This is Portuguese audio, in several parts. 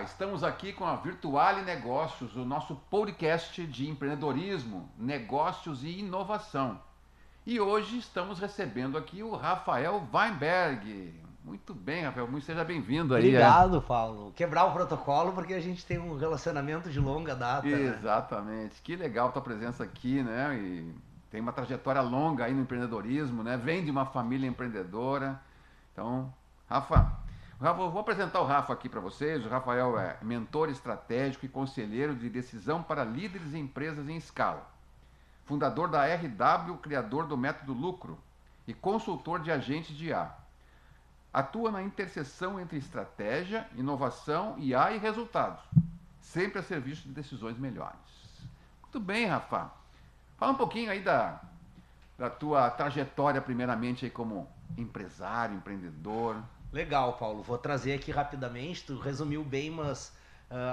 Estamos aqui com a Virtuale Negócios, o nosso podcast de empreendedorismo, negócios e inovação. E hoje estamos recebendo aqui o Rafael Weinberg. Muito bem, Rafael, seja bem-vindo aí. Obrigado, Paulo. Quebrar o protocolo porque a gente tem um relacionamento de longa data, né? Exatamente. Que legal a tua presença aqui, né? E tem uma trajetória longa aí no empreendedorismo, né? Vem de uma família empreendedora. Então, Rafa, eu vou apresentar o Rafa aqui para vocês. O Rafael é mentor estratégico e conselheiro de decisão para líderes e empresas em escala. Fundador da RW, criador do método Lucro e consultor de agentes de IA. Atua na interseção entre estratégia, inovação, IA e resultados, sempre a serviço de decisões melhores. Muito bem, Rafa. Fala um pouquinho aí da tua trajetória, primeiramente, aí como empresário, empreendedor. Legal, Paulo. Vou trazer aqui rapidamente. Tu resumiu bem, mas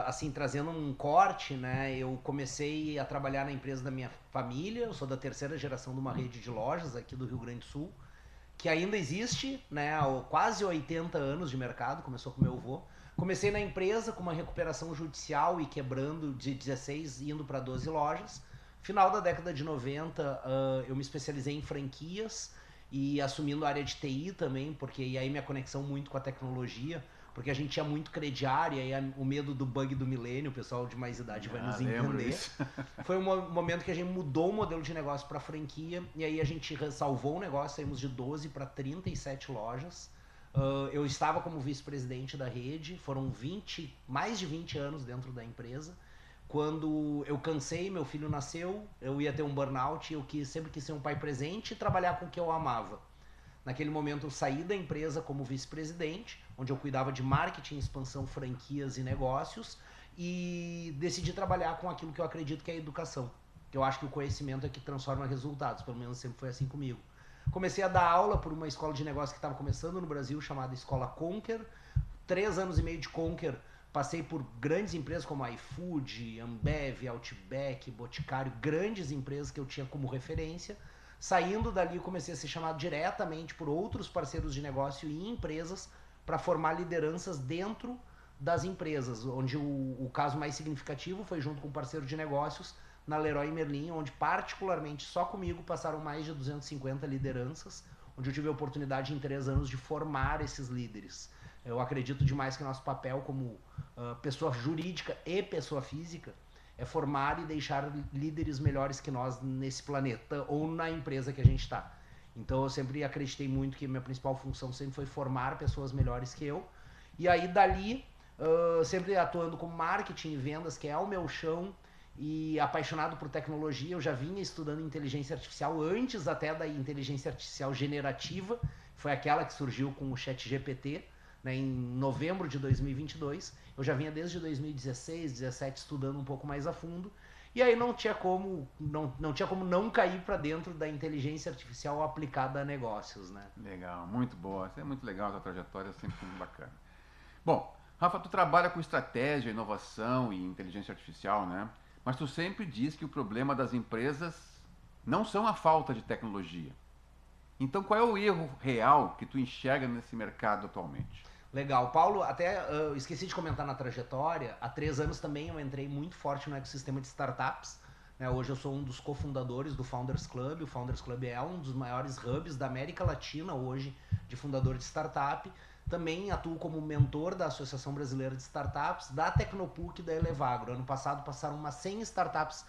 assim, trazendo um corte, né? Eu comecei a trabalhar na empresa da minha família. Eu sou da terceira geração de uma rede de lojas aqui do Rio Grande do Sul, que ainda existe, né? Há quase 80 anos de mercado. Começou com meu avô. Comecei na empresa com uma recuperação judicial e quebrando de 16, indo para 12 lojas. Final da década de 90, eu me especializei em franquias e assumindo a área de TI também, porque e aí minha conexão muito com a tecnologia, porque a gente tinha muito crediário, e aí o medo do bug do milênio, o pessoal de mais idade vai nos entender. Foi um momento que a gente mudou o modelo de negócio para franquia, e aí a gente salvou o negócio, saímos de 12 para 37 lojas. Eu estava como vice-presidente da rede, foram mais de 20 anos dentro da empresa. Quando eu cansei, meu filho nasceu, eu ia ter um burnout, eu sempre quis ser um pai presente e trabalhar com o que eu amava. Naquele momento eu saí da empresa como vice-presidente, onde eu cuidava de marketing, expansão, franquias e negócios, e decidi trabalhar com aquilo que eu acredito que é a educação. Eu acho que o conhecimento é que transforma resultados, pelo menos sempre foi assim comigo. Comecei a dar aula por uma escola de negócio que estava começando no Brasil, chamada Escola Conquer. 3 anos e meio de Conquer. Passei por grandes empresas como a iFood, Ambev, Outback, Boticário, grandes empresas que eu tinha como referência. Saindo dali, eu comecei a ser chamado diretamente por outros parceiros de negócio e empresas para formar lideranças dentro das empresas, onde o caso mais significativo foi junto com um parceiro de negócios na Leroy Merlin, onde particularmente só comigo passaram mais de 250 lideranças, onde eu tive a oportunidade em 3 anos de formar esses líderes. Eu acredito demais que nosso papel como pessoa jurídica e pessoa física é formar e deixar líderes melhores que nós nesse planeta ou na empresa que a gente está. Então eu sempre acreditei muito que minha principal função sempre foi formar pessoas melhores que eu. E aí dali, sempre atuando com marketing e vendas, que é o meu chão, e apaixonado por tecnologia, eu já vinha estudando inteligência artificial antes até da inteligência artificial generativa, foi aquela que surgiu com o ChatGPT, né, em novembro de 2022, eu já vinha desde 2016, 2017 estudando um pouco mais a fundo, e aí não tinha como não cair para dentro da inteligência artificial aplicada a negócios, né? Legal, muito boa. Isso é muito legal, a tua trajetória é sempre muito bacana. Bom, Rafa, tu trabalha com estratégia, inovação e inteligência artificial, né? Mas tu sempre diz que o problema das empresas não são a falta de tecnologia. Então, qual é o erro real que tu enxerga nesse mercado atualmente? Legal. Paulo, até esqueci de comentar na trajetória, há 3 anos também eu entrei muito forte no ecossistema de startups. Né? Hoje eu sou um dos cofundadores do Founders Club. O Founders Club é um dos maiores hubs da América Latina hoje de fundador de startup. Também atuo como mentor da Associação Brasileira de Startups, da Tecnopuc e da Elevagro. Ano passado passaram umas 100 startups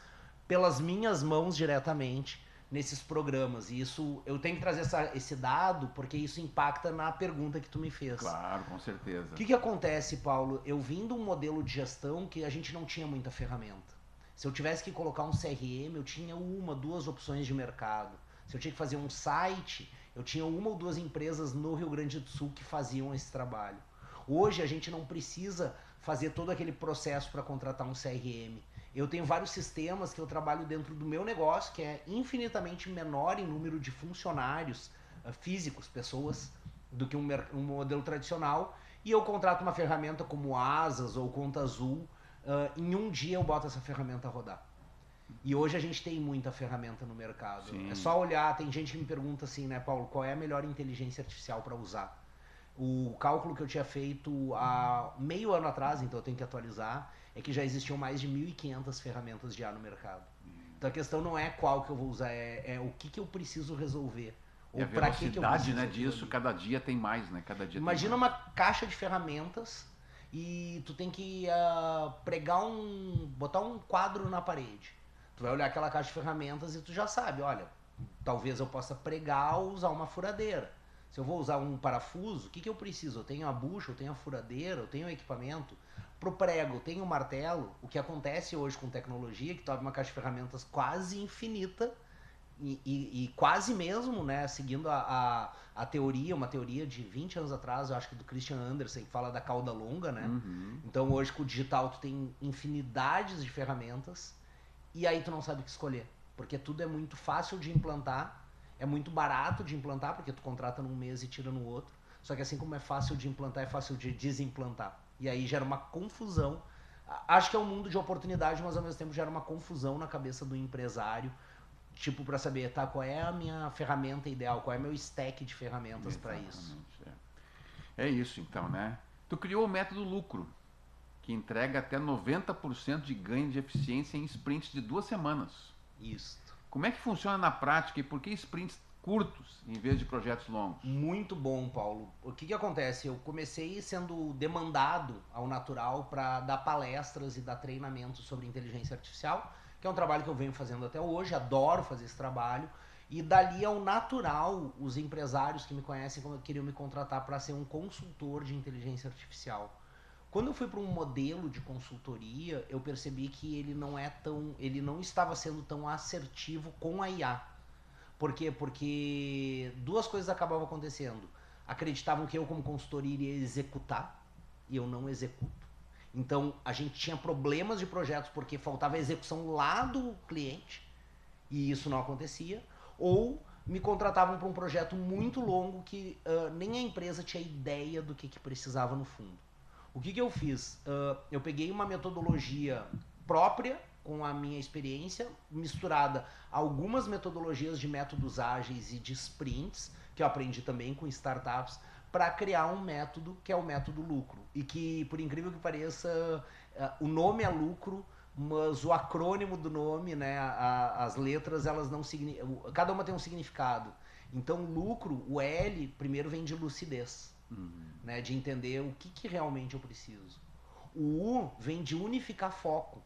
pelas minhas mãos diretamente nesses programas. E isso, eu tenho que trazer esse dado porque isso impacta na pergunta que tu me fez. Claro, com certeza. O que acontece, Paulo? Eu vim de um modelo de gestão que a gente não tinha muita ferramenta. Se eu tivesse que colocar um CRM, eu tinha 1, 2 opções de mercado. Se eu tinha que fazer um site, eu tinha 1 ou 2 empresas no Rio Grande do Sul que faziam esse trabalho. Hoje a gente não precisa fazer todo aquele processo para contratar um CRM. Eu tenho vários sistemas que eu trabalho dentro do meu negócio, que é infinitamente menor em número de funcionários físicos, pessoas, do que um modelo tradicional. E eu contrato uma ferramenta como Asas ou Conta Azul. Em um dia eu boto essa ferramenta a rodar. E hoje a gente tem muita ferramenta no mercado. Sim. É só olhar, tem gente que me pergunta assim, né, Paulo, qual é a melhor inteligência artificial para usar? O cálculo que eu tinha feito há meio ano atrás, então eu tenho que atualizar, é que já existiam mais de 1.500 ferramentas de IA no mercado. Então a questão não é qual que eu vou usar, é o que eu preciso resolver. E a Ou para que eu velocidade, preciso né, disso, ali. cada dia tem mais, né? Cada dia Imagina tem mais. uma caixa de ferramentas e tu tem que botar um quadro na parede. Tu vai olhar aquela caixa de ferramentas e tu já sabe, olha, talvez eu possa pregar ou usar uma furadeira. Se eu vou usar um parafuso, o que eu preciso? Eu tenho a bucha, eu tenho a furadeira, eu tenho o equipamento. Pro prego, eu tenho o martelo. O que acontece hoje com tecnologia, que tu abre uma caixa de ferramentas quase infinita, e quase mesmo, né, seguindo a teoria, uma teoria de 20 anos atrás, eu acho que do Christian Andersen, que fala da cauda longa, né? Então hoje com o digital tu tem infinidades de ferramentas e aí tu não sabe o que escolher, porque tudo é muito fácil de implantar, é muito barato de implantar, porque tu contrata num mês e tira no outro, só que assim como é fácil de implantar, é fácil de desimplantar. E aí gera uma confusão. Acho que é um mundo de oportunidade, mas ao mesmo tempo gera uma confusão na cabeça do empresário, tipo, para saber, tá, qual é a minha ferramenta ideal, qual é o meu stack de ferramentas para isso. É isso então, né? Tu criou o método lucro, que entrega até 90% de ganho de eficiência em sprints de 2 semanas. Isso. Como é que funciona na prática e por que sprints curtos em vez de projetos longos? Muito bom, Paulo. O que acontece? Eu comecei sendo demandado ao natural para dar palestras e dar treinamentos sobre inteligência artificial, que é um trabalho que eu venho fazendo até hoje, adoro fazer esse trabalho. E dali ao natural, os empresários que me conhecem queriam me contratar para ser um consultor de inteligência artificial. Quando eu fui para um modelo de consultoria, eu percebi que ele não estava sendo tão assertivo com a IA. Por quê? Porque duas coisas acabavam acontecendo. Acreditavam que eu, como consultor, iria executar e eu não executo. Então, a gente tinha problemas de projetos porque faltava a execução lá do cliente e isso não acontecia. Ou me contratavam para um projeto muito longo que nem a empresa tinha ideia do que precisava no fundo. O que eu fiz? Eu peguei uma metodologia própria com a minha experiência, misturada a algumas metodologias de métodos ágeis e de sprints, que eu aprendi também com startups, para criar um método que é o método lucro. E que, por incrível que pareça, o nome é lucro, mas o acrônimo do nome, né, as letras, elas não significam. Cada uma tem um significado. Então, lucro, o L, primeiro vem de lucidez, né, de entender o que realmente eu preciso. O U vem de unificar foco.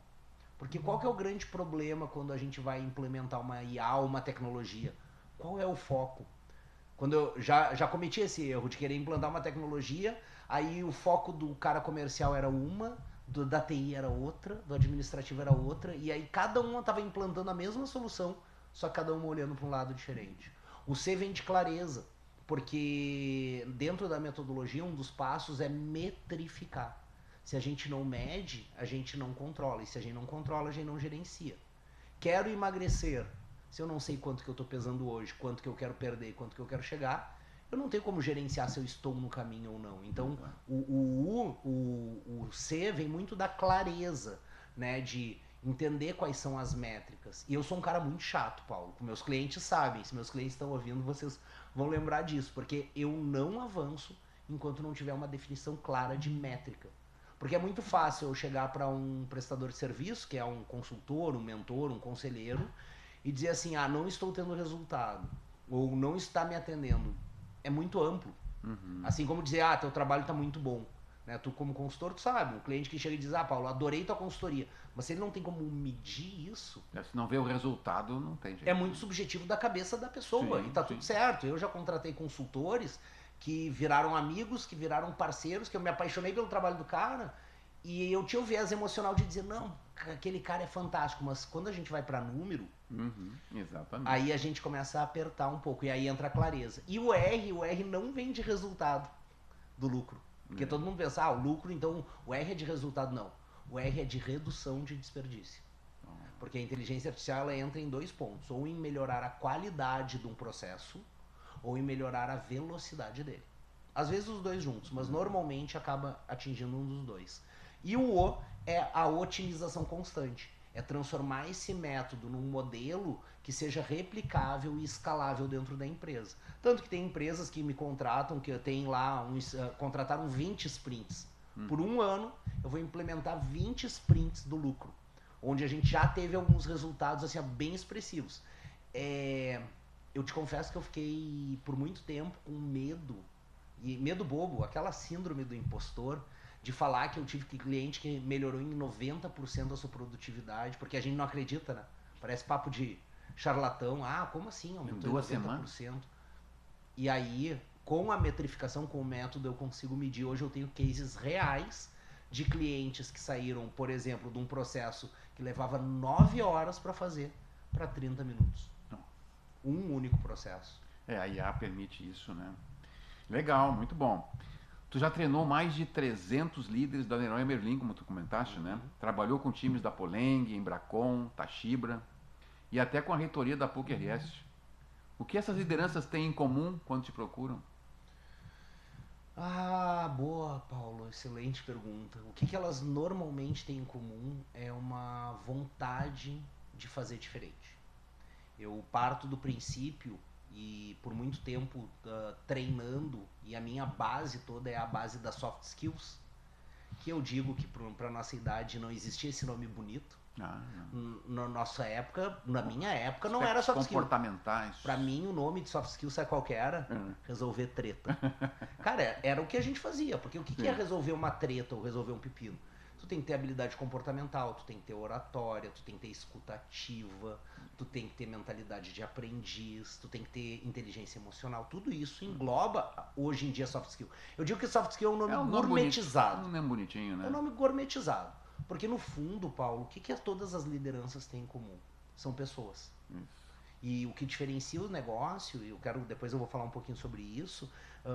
Porque qual que é o grande problema quando a gente vai implementar uma IA ou uma tecnologia? Qual é o foco? Quando eu já cometi esse erro de querer implantar uma tecnologia, aí o foco do cara comercial era uma, da TI era outra, do administrativo era outra, e aí cada uma estava implantando a mesma solução, só cada uma olhando para um lado diferente. O C vem de clareza, porque dentro da metodologia um dos passos é metrificar. Se a gente não mede, a gente não controla. E se a gente não controla, a gente não gerencia. Quero emagrecer. Se eu não sei quanto que eu estou pesando hoje, quanto que eu quero perder, quanto que eu quero chegar, eu não tenho como gerenciar se eu estou no caminho ou não. Então, o C vem muito da clareza, né? De entender quais são as métricas. E eu sou um cara muito chato, Paulo. Meus clientes sabem. Se meus clientes estão ouvindo, vocês vão lembrar disso. Porque eu não avanço enquanto não tiver uma definição clara de métrica. Porque é muito fácil eu chegar para um prestador de serviço, que é um consultor, um mentor, um conselheiro, e dizer assim, não estou tendo resultado, ou não está me atendendo. É muito amplo. Assim como dizer, teu trabalho está muito bom. Né? Tu como consultor, tu sabe, um cliente que chega e diz, Paulo, adorei tua consultoria, mas se ele não tem como medir isso... Se não vê o resultado, não tem jeito. É muito subjetivo da cabeça da pessoa, e tá tudo certo. Eu já contratei consultores que viraram amigos, que viraram parceiros, que eu me apaixonei pelo trabalho do cara, e eu tinha o viés emocional de dizer, não, aquele cara é fantástico, mas quando a gente vai para número, exatamente. Aí a gente começa a apertar um pouco, e aí entra a clareza. E o R não vem de resultado do lucro, porque todo mundo pensa, o lucro, então o R é de resultado. Não, o R é de redução de desperdício. Porque a inteligência artificial ela entra em 2 pontos, ou em melhorar a qualidade de um processo, ou em melhorar a velocidade dele. Às vezes os dois juntos, mas normalmente acaba atingindo um dos dois. E o O é a otimização constante. é transformar esse método num modelo que seja replicável e escalável dentro da empresa. Tanto que tem empresas que me contratam, que tem lá, contrataram 20 sprints. Por um ano, eu vou implementar 20 sprints do lucro, onde a gente já teve alguns resultados assim, bem expressivos. Eu te confesso que eu fiquei por muito tempo com medo, e medo bobo, aquela síndrome do impostor, de falar que eu tive cliente que melhorou em 90% a sua produtividade, porque a gente não acredita, né? Parece papo de charlatão. Ah, como assim? Aumentou em 90%? Semanas? E aí, com a metrificação, com o método, eu consigo medir. Hoje eu tenho cases reais de clientes que saíram, por exemplo, de um processo que levava 9 horas para fazer, para 30 minutos. Um único processo. A IA permite isso, né? Legal, muito bom. Tu já treinou mais de 300 líderes da Leroy Merlin, como tu comentaste, né? Trabalhou com times da Poleng, Embracon, Tashibra e até com a reitoria da PUC-RS. O que essas lideranças têm em comum quando te procuram? Boa, Paulo. Excelente pergunta. O que elas normalmente têm em comum é uma vontade de fazer diferente. Eu parto do princípio, e por muito tempo treinando, e a minha base toda é a base das soft skills, que eu digo que para nossa idade não existia esse nome bonito. Na nossa época, na minha época, não era soft skills. Comportamentais. Para mim, o nome de soft skills sabe qual que era? Resolver treta. Cara, era o que a gente fazia, porque o que é resolver uma treta ou resolver um pepino? Tu tem que ter habilidade comportamental, tu tem que ter oratória, tu tem que ter escuta ativa, tu tem que ter mentalidade de aprendiz, tu tem que ter inteligência emocional. Tudo isso engloba, hoje em dia, soft skill. Eu digo que soft skill é um nome gourmetizado. É um nome bonitinho, né? É um nome gourmetizado. Porque no fundo, Paulo, o que todas as lideranças têm em comum? São pessoas. E o que diferencia o negócio, e depois eu vou falar um pouquinho sobre isso,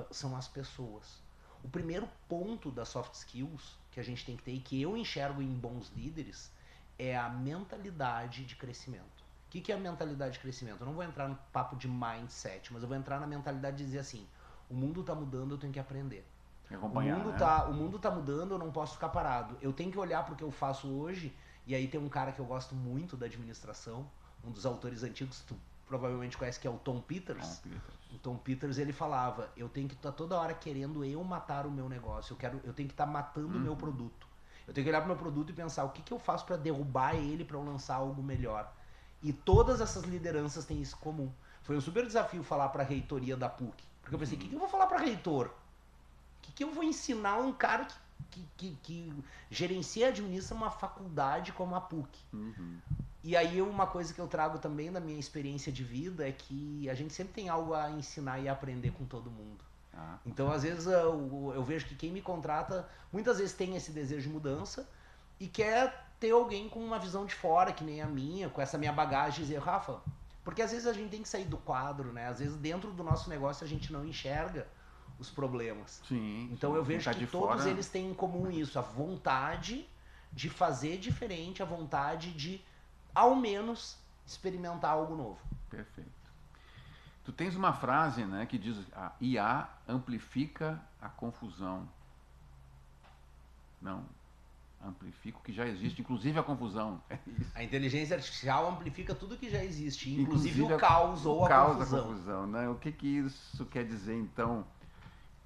são as pessoas. O primeiro ponto das soft skills que a gente tem que ter, e que eu enxergo em bons líderes, é a mentalidade de crescimento. O que é a mentalidade de crescimento? Eu não vou entrar no papo de mindset, mas eu vou entrar na mentalidade de dizer assim, o mundo está mudando, eu tenho que aprender. O mundo tá mudando, eu não posso ficar parado. Eu tenho que olhar para o que eu faço hoje, e aí tem um cara que eu gosto muito da administração, um dos autores antigos, tu provavelmente conhece, que é o Tom Peters. O Tom Peters, ele falava, eu tenho que estar toda hora querendo eu matar o meu negócio, eu tenho que estar matando o meu produto. Eu tenho que olhar para o meu produto e pensar, o que eu faço para derrubar ele, para eu lançar algo melhor? E todas essas lideranças têm isso em comum. Foi um super desafio falar para a reitoria da PUC, porque eu pensei, o que eu vou falar para reitor? O que eu vou ensinar um cara que gerencia e administra uma faculdade como a PUC? E aí uma coisa que eu trago também da minha experiência de vida é que a gente sempre tem algo a ensinar e a aprender com todo mundo. Então, às vezes, eu vejo que quem me contrata, muitas vezes tem esse desejo de mudança e quer ter alguém com uma visão de fora, que nem a minha, com essa minha bagagem, e dizer, Rafa, porque às vezes a gente tem que sair do quadro, né? Às vezes dentro do nosso negócio a gente não enxerga os problemas. Então eu vejo que todos eles têm em comum isso, a vontade de fazer diferente, a vontade de, ao menos, experimentar algo novo. Perfeito. Tu tens uma frase, né, que diz, a IA amplifica a confusão. Não, amplifica o que já existe, inclusive a confusão. A inteligência artificial amplifica tudo que já existe, inclusive o caos ou a confusão. Né? O que isso quer dizer, então,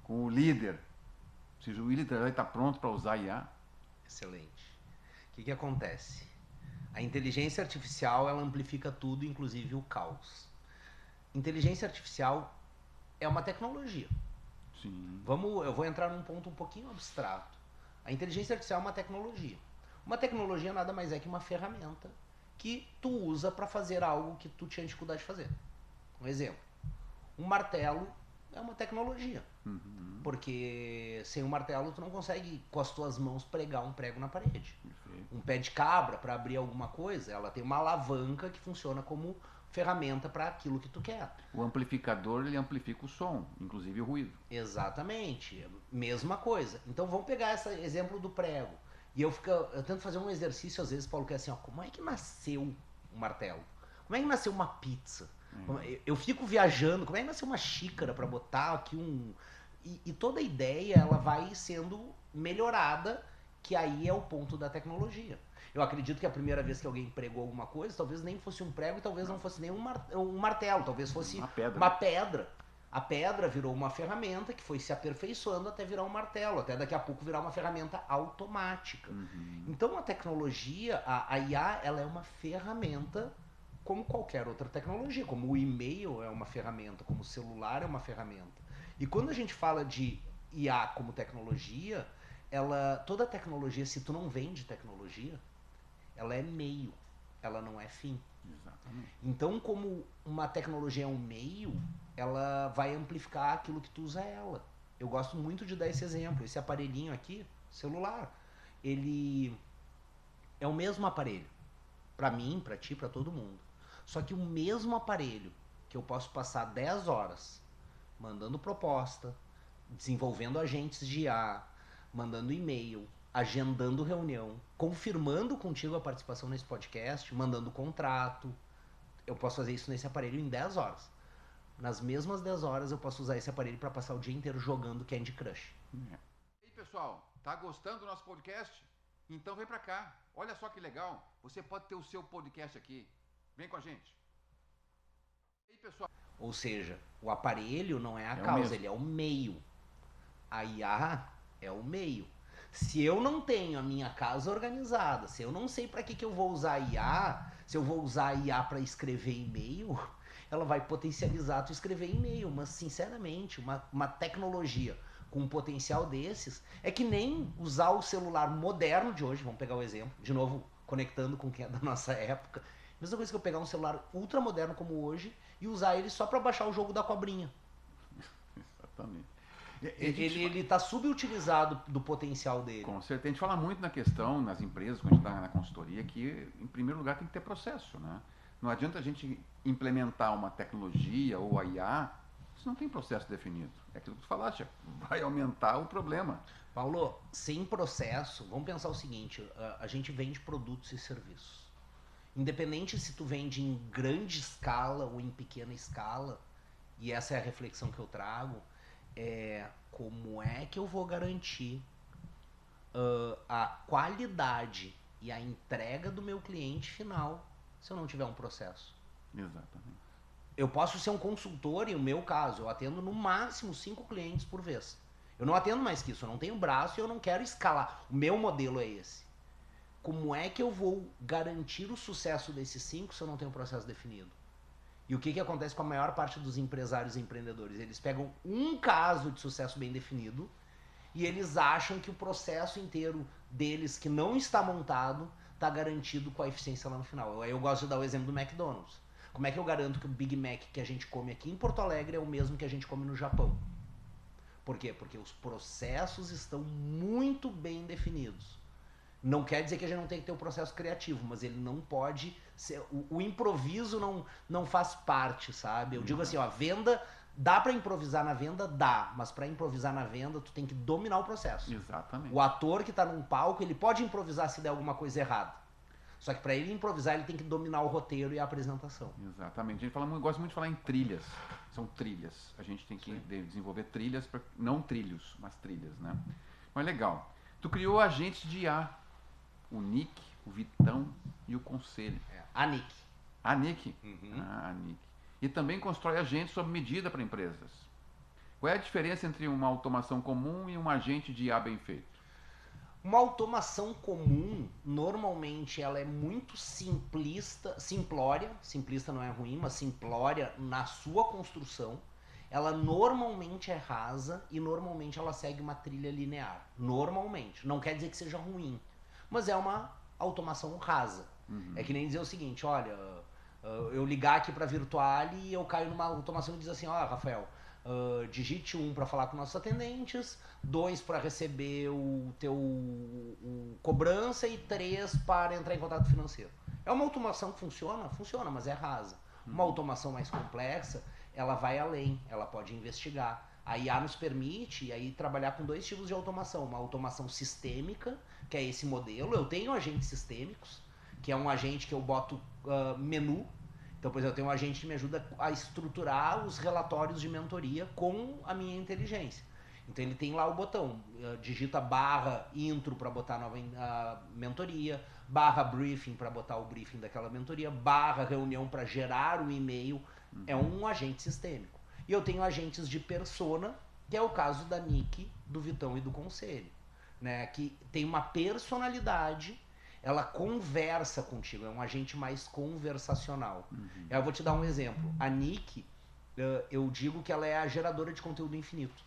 com o líder? Se o líder está pronto para usar IA? Excelente. O que acontece? A inteligência artificial, ela amplifica tudo, inclusive o caos. Inteligência artificial é uma tecnologia. Eu vou entrar num ponto um pouquinho abstrato. A inteligência artificial é uma tecnologia. Uma tecnologia nada mais é que uma ferramenta que tu usa para fazer algo que tu tinha dificuldade de fazer. Um exemplo. Um martelo é uma tecnologia. Porque sem um martelo tu não consegue com as tuas mãos pregar um prego na parede. Um pé de cabra, para abrir alguma coisa, ela tem uma alavanca que funciona como ferramenta para aquilo que tu quer. O amplificador, ele amplifica o som, inclusive o ruído. Exatamente, mesma coisa. Então vamos pegar esse exemplo do prego. E eu tento fazer um exercício às vezes, Paulo, que é assim, como é que nasceu um martelo? Como é que nasceu uma pizza? Eu fico viajando, como é que nasceu uma xícara para botar aqui E toda a ideia, ela vai sendo melhorada, que aí é o ponto da tecnologia. Eu acredito que a primeira vez que alguém pregou alguma coisa, talvez nem fosse um prego e talvez não fosse nem um martelo, talvez fosse uma pedra. A pedra virou uma ferramenta que foi se aperfeiçoando até virar um martelo, até daqui a pouco virar uma ferramenta automática. Então a tecnologia, a IA, ela é uma ferramenta como qualquer outra tecnologia, como o e-mail é uma ferramenta, como o celular é uma ferramenta. E quando a gente fala de IA como tecnologia, toda tecnologia, se tu não vende tecnologia, ela é meio, ela não é fim. Exatamente. Então, como uma tecnologia é um meio, ela vai amplificar aquilo que tu usa ela. Eu gosto muito de dar esse exemplo. Esse aparelhinho aqui, celular, ele é o mesmo aparelho. Para mim, para ti, para todo mundo. Só que o mesmo aparelho que eu posso passar 10 horas mandando proposta, desenvolvendo agentes de IA, mandando e-mail, agendando reunião, confirmando contigo a participação nesse podcast, mandando contrato. Eu posso fazer isso nesse aparelho em 10 horas. Nas mesmas 10 horas eu posso usar esse aparelho para passar o dia inteiro jogando Candy Crush. E aí, pessoal, tá gostando do nosso podcast? Então vem pra cá. Olha só que legal. Você pode ter o seu podcast aqui. Vem com a gente. E aí, pessoal? Ou seja, o aparelho não é a causa, ele é o meio. A IA é o meio. Se eu não tenho a minha casa organizada, se eu não sei para que eu vou usar a IA, se eu vou usar a IA para escrever e-mail, ela vai potencializar tu escrever e-mail. Mas, sinceramente, uma tecnologia com um potencial desses é que nem usar o celular moderno de hoje, vamos pegar o exemplo, de novo, conectando com quem é da nossa época. Mesma coisa que eu pegar um celular ultra moderno como hoje e usar ele só para baixar o jogo da cobrinha. Exatamente. Ele está subutilizado do potencial dele. Com certeza. A gente fala muito na questão, nas empresas, quando a gente está na consultoria, que em primeiro lugar tem que ter processo, né? Não adianta a gente implementar uma tecnologia ou a IA se não tem processo definido. É aquilo que tu falaste, vai aumentar o problema. Paulo, sem processo, vamos pensar o seguinte, a gente vende produtos e serviços. Independente se tu vende em grande escala ou em pequena escala, e essa é a reflexão que eu trago, como é que eu vou garantir a qualidade e a entrega do meu cliente final se eu não tiver um processo? Exatamente. Eu posso ser um consultor, e no meu caso, eu atendo no máximo 5 clientes por vez. Eu não atendo mais que isso, eu não tenho braço e eu não quero escalar. O meu modelo é esse. Como é que eu vou garantir o sucesso desses 5 se eu não tenho um processo definido? E o que acontece com a maior parte dos empresários e empreendedores? Eles pegam um caso de sucesso bem definido e eles acham que o processo inteiro deles, que não está montado, está garantido com a eficiência lá no final. Eu gosto de dar o exemplo do McDonald's. Como é que eu garanto que o Big Mac que a gente come aqui em Porto Alegre é o mesmo que a gente come no Japão? Por quê? Porque os processos estão muito bem definidos. Não quer dizer que a gente não tem que ter o processo criativo, mas ele não pode ser... O improviso não faz parte, sabe? Eu digo assim, ó, a venda... Dá para improvisar na venda? Dá. Mas para improvisar na venda, tu tem que dominar o processo. Exatamente. O ator que tá num palco, ele pode improvisar se der alguma coisa errada. Só que para ele improvisar, ele tem que dominar o roteiro e a apresentação. Exatamente. A gente gosta muito de falar em trilhas. São trilhas. A gente tem que desenvolver trilhas, não trilhos, mas trilhas, né? Mas legal. Tu criou agentes de IA. O Nick, o Vitão e o Conselho. A Nick. A Nick? Uhum. A Nick. E também constrói agentes sob medida para empresas. Qual é a diferença entre uma automação comum e um agente de IA bem feito? Uma automação comum, normalmente, ela é muito simplória, simplista não é ruim, mas simplória na sua construção. Ela normalmente é rasa e normalmente ela segue uma trilha linear. Normalmente. Não quer dizer que seja ruim, mas é uma automação rasa. É que nem dizer o seguinte, olha, eu ligar aqui para a Virtuale e eu caio numa automação e diz assim, ó, Rafael, digite 1 para falar com nossos atendentes, 2 para receber o teu cobrança e 3 para entrar em contato financeiro. É uma automação que funciona? Funciona, mas é rasa. Uma automação mais complexa, ela vai além, ela pode investigar. A IA nos permite aí trabalhar com 2 tipos de automação. Uma automação sistêmica, que é esse modelo. Eu tenho agentes sistêmicos, que é um agente que eu boto menu. Então, por exemplo, eu tenho um agente que me ajuda a estruturar os relatórios de mentoria com a minha inteligência. Então ele tem lá o botão, digita /intro para botar nova mentoria, barra briefing para botar o briefing daquela mentoria, barra reunião para gerar o e-mail. É um agente sistêmico. E eu tenho agentes de persona, que é o caso da Nick, do Vitão e do Conselho, né? Que tem uma personalidade, ela conversa contigo, é um agente mais conversacional. Eu vou te dar um exemplo. A Nick, eu digo que ela é a geradora de conteúdo infinito,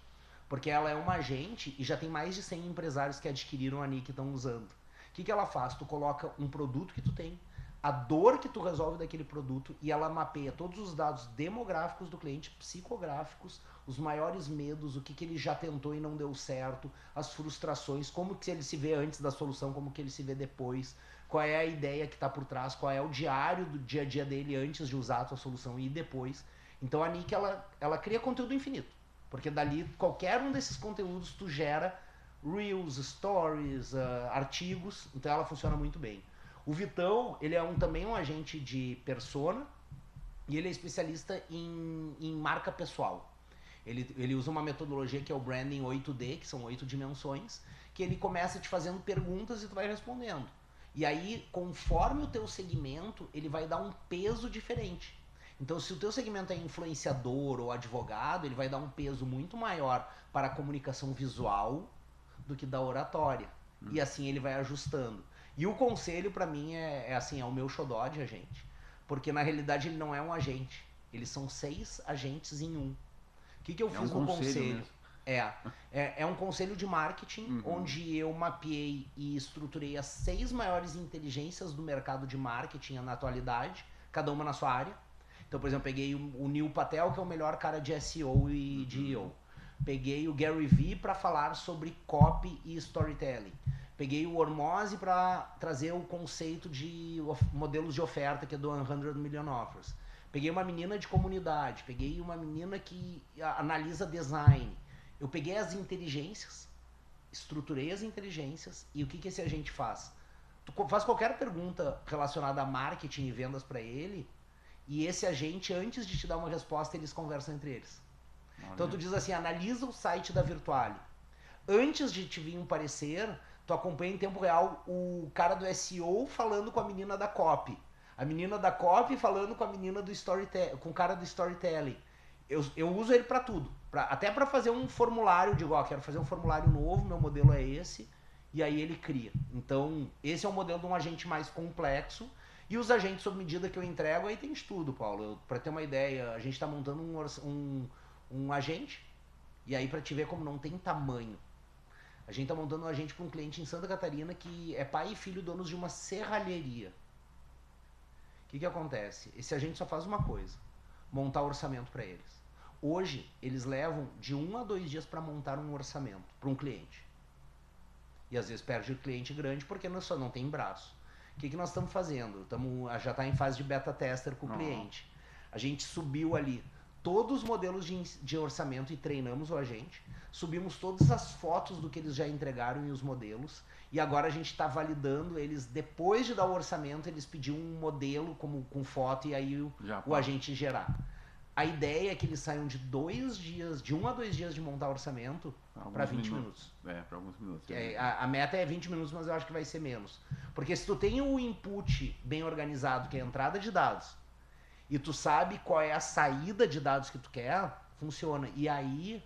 porque ela é uma agente e já tem mais de 100 empresários que adquiriram a Nick e estão usando. O que ela faz? Tu coloca um produto que tu tem, a dor que tu resolve daquele produto, e ela mapeia todos os dados demográficos do cliente, psicográficos, os maiores medos, o que ele já tentou e não deu certo, as frustrações, como que ele se vê antes da solução, como que ele se vê depois, qual é a ideia que está por trás, qual é o diário do dia a dia dele antes de usar a tua solução e depois. Então a Nick, ela cria conteúdo infinito, porque dali, qualquer um desses conteúdos, tu gera reels, stories, artigos, então ela funciona muito bem. O Vitão, ele é também um agente de persona e ele é especialista em marca pessoal. Ele usa uma metodologia que é o Branding 8D, que são 8 dimensões, que ele começa te fazendo perguntas e tu vai respondendo. E aí, conforme o teu segmento, ele vai dar um peso diferente. Então, se o teu segmento é influenciador ou advogado, ele vai dar um peso muito maior para a comunicação visual do que da oratória. E assim ele vai ajustando. E o Conselho, para mim, é o meu xodó de agente. Porque, na realidade, ele não é um agente. Eles são 6 agentes em um. O que eu fiz no Conselho? É um conselho de marketing, onde eu mapeei e estruturei as 6 maiores inteligências do mercado de marketing na atualidade, cada uma na sua área. Então, por exemplo, peguei o Neil Patel, que é o melhor cara de SEO e de EO. Peguei o Gary Vee para falar sobre copy e storytelling. Peguei o Hormozzi para trazer o conceito de modelos de oferta, que é do 100 Million Offers. Peguei uma menina de comunidade, peguei uma menina que analisa design. Eu peguei as inteligências, estruturei as inteligências, e o que esse agente faz? Tu faz qualquer pergunta relacionada a marketing e vendas para ele, e esse agente, antes de te dar uma resposta, eles conversam entre eles. Olha. Então tu diz assim, analisa o site da Virtuale. Antes de te vir um parecer, tu acompanha em tempo real o cara do SEO falando com a menina da copy. A menina da copy falando com a menina do storytelling, com o cara do storytelling. Eu uso ele para tudo. Até para fazer um formulário, digo, quero fazer um formulário novo, meu modelo é esse, e aí ele cria. Então, esse é um modelo de um agente mais complexo. E os agentes sob medida que eu entrego, aí tem estudo, Paulo. Para ter uma ideia, a gente está montando um agente, e aí para te ver como não tem tamanho. A gente está montando um agente para um cliente em Santa Catarina que é pai e filho donos de uma serralheria. O que acontece? Esse agente só faz uma coisa, montar orçamento para eles. Hoje, eles levam de 1 a 2 dias para montar um orçamento para um cliente. E às vezes perde o cliente grande porque não tem braço. O que nós estamos fazendo? Já está em fase de beta tester com o cliente. A gente subiu ali todos os modelos de orçamento e treinamos o agente. Subimos todas as fotos do que eles já entregaram e os modelos. E agora a gente está validando eles, depois de dar o orçamento, eles pediram um modelo com foto e aí o agente gerar. A ideia é que eles saiam de 1 a 2 dias de montar orçamento para 20 minutos. Para alguns minutos. A meta é 20 minutos, mas eu acho que vai ser menos. Porque se tu tem o input bem organizado, que é a entrada de dados, e tu sabe qual é a saída de dados que tu quer, funciona. E aí,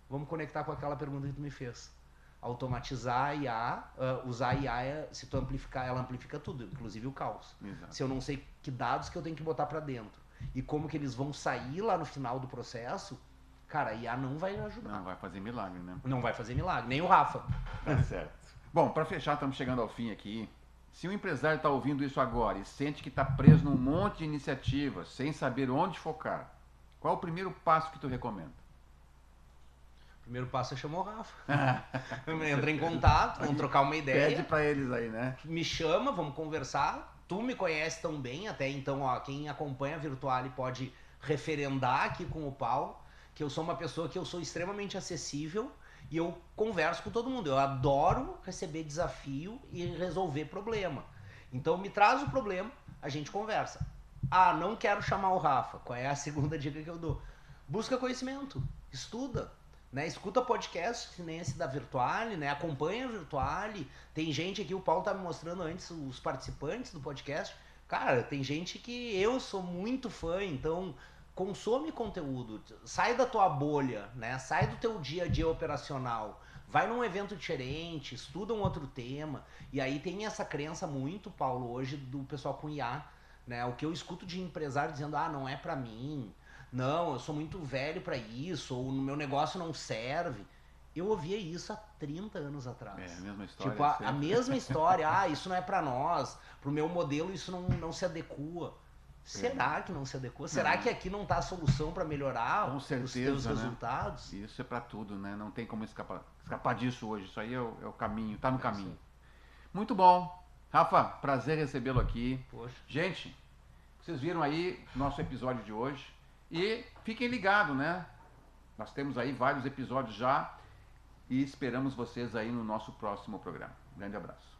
vamos conectar com aquela pergunta que tu me fez. Automatizar a IA, usar a IA, se tu amplificar, ela amplifica tudo, inclusive o caos. Exato. Se eu não sei que dados que eu tenho que botar para dentro e como que eles vão sair lá no final do processo, cara, a IA não vai ajudar. Não vai fazer milagre, né? Não vai fazer milagre, nem o Rafa. Tá certo. Bom, para fechar, estamos chegando ao fim aqui. Se o empresário está ouvindo isso agora e sente que está preso num monte de iniciativas, sem saber onde focar, qual é o primeiro passo que tu recomenda? O primeiro passo é chamar o Rafa. Entra em contato, vamos trocar uma ideia. Pede para eles aí, né? Me chama, vamos conversar. Tu me conhece tão bem, até então, quem acompanha a Virtuale pode referendar aqui com o Paulo, que eu sou uma pessoa que eu sou extremamente acessível e eu converso com todo mundo. Eu adoro receber desafio e resolver problema. Então me traz o problema, a gente conversa. Não quero chamar o Rafa. Qual é a segunda dica que eu dou? Busca conhecimento, estuda. né? Escuta podcast, que nem esse da Virtuale, né? Acompanha a Virtuale. Tem gente aqui, o Paulo tá me mostrando antes os participantes do podcast. Cara, tem gente que eu sou muito fã, então consome conteúdo. Sai da tua bolha, né? Sai do teu dia a dia operacional. Vai num evento diferente, estuda um outro tema. E aí tem essa crença muito, Paulo, hoje do pessoal com IA, né? O que eu escuto de empresário dizendo, não é pra mim, não, eu sou muito velho pra isso, ou no meu negócio não serve. Eu ouvia isso há 30 anos atrás. A mesma história. Tipo, a mesma história, isso não é pra nós, pro meu modelo isso não se adequa. Será que não se adequa? Será que aqui não tá a solução para melhorar com certeza, os teus resultados? Isso é para tudo, né? Não tem como escapar disso hoje. Isso aí é o caminho, tá no caminho. Muito bom. Rafa, prazer recebê-lo aqui. Poxa. Gente, vocês viram aí nosso episódio de hoje. E fiquem ligados, né? Nós temos aí vários episódios já. E esperamos vocês aí no nosso próximo programa. Grande abraço.